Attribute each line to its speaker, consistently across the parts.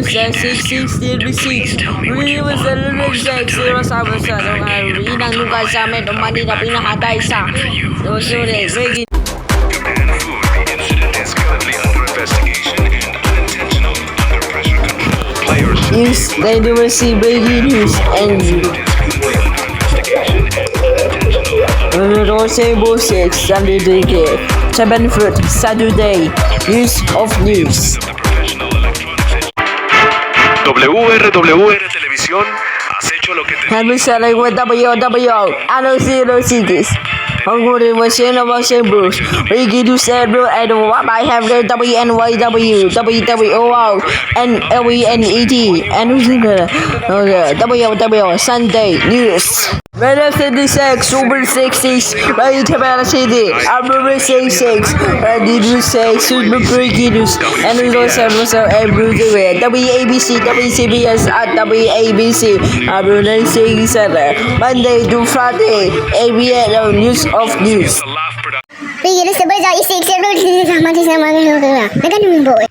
Speaker 1: news at 6:16. We was a little sex. Zero sabi sa inang lugar sa amin. Umani na pinakatay sa. Susunod. Breaking. News, they will see breaking news and Rosebo 6 Saturday 7 foot Saturday News of News.
Speaker 2: WRWR Televisión has hecho lo que te
Speaker 1: Hello sa like WW ano zero cities. Ang guri mo siya na mga siyembros. Rigi do cerebro and what I have the WNYW, WWO, and LENET, and who's in the WW Sunday News. Red F56, Super 60s, Ready to Battle City, Armor 66, Ready to say, Super Breaking News, and we don't have so everywhere. WABC, WCBS, at WABC, Armor 97, Monday to Friday, ABN News of News.
Speaker 3: Bigyan na sa baza, isig sa road, sinasama sa mga nagkakala. Naganumin po eh.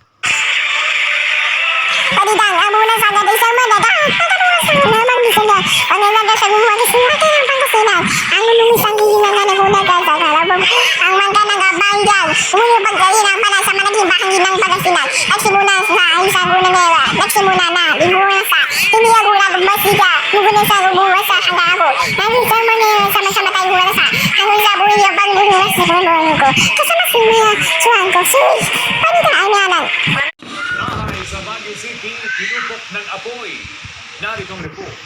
Speaker 3: Padidang, abuna sa gada isang madaga. Pagkabuha sa mga magdisanda. Pangalaga sa gumawa sa mga ng pangkasinan. Ang lumisang gihingan na naguna ka sa kalabog. Ang mangga nag-abang dyan. Umuyo pagkain ang pala sa managing bahangin ng pagkasinan. Nagsimuna sa isang guna nera. Nagsimuna na, liguan sa. Hindi agula gumbasiga. Luguna sa gubuwa sa hanggang ako. Naging manera sama-sama tayo gula sa. Hanggang sa buhay ang panggulas sa panggulan ko. Kasama si Mia, suhan ko. Sus, panita ay nanan.
Speaker 4: Bahay sa Baguio City, tinupok ng apoy. Narito ang report.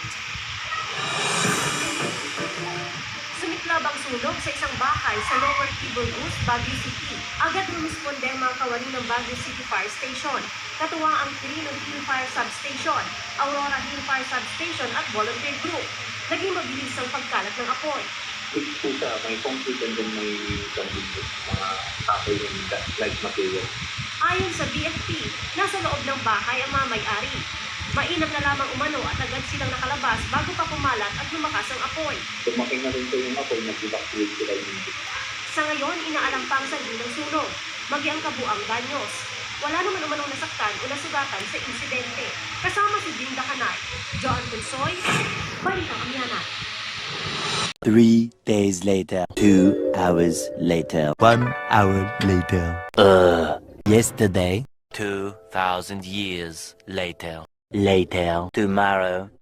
Speaker 5: Sumiklab ang sunog sa isang bahay sa Lower Tiburgus, Baguio City. Agad rumisponde ang mga kawani ng Baguio City Fire Station. Katuwa ang Quirino Hill Fire Substation, Aurora Hill Fire Substation at volunteer group. Naging mabilis ang pagkalat ng apoy.
Speaker 6: Ito sa may concrete and then may mga tapay yung light material.
Speaker 5: Ayon sa BFP, nasa loob ng bahay ang mga may-ari. Mainam na lamang umano at agad silang nakalabas bago pa kumalat at lumakas ang apoy.
Speaker 6: Lumaki na rin po yung apoy, nag-evacuate sila yung
Speaker 5: Sa ngayon, inaalam pang sanhi ng sunog, magiang kabuang danyos. Wala naman umanong nasaktan o nasugatan sa insidente. Kasama si Dinda Kanay, John Consoy, Balitang Kamyanan.
Speaker 7: 3 days later, 2 hours later, 1 hour later. Yesterday, 2,000 years later. Tomorrow,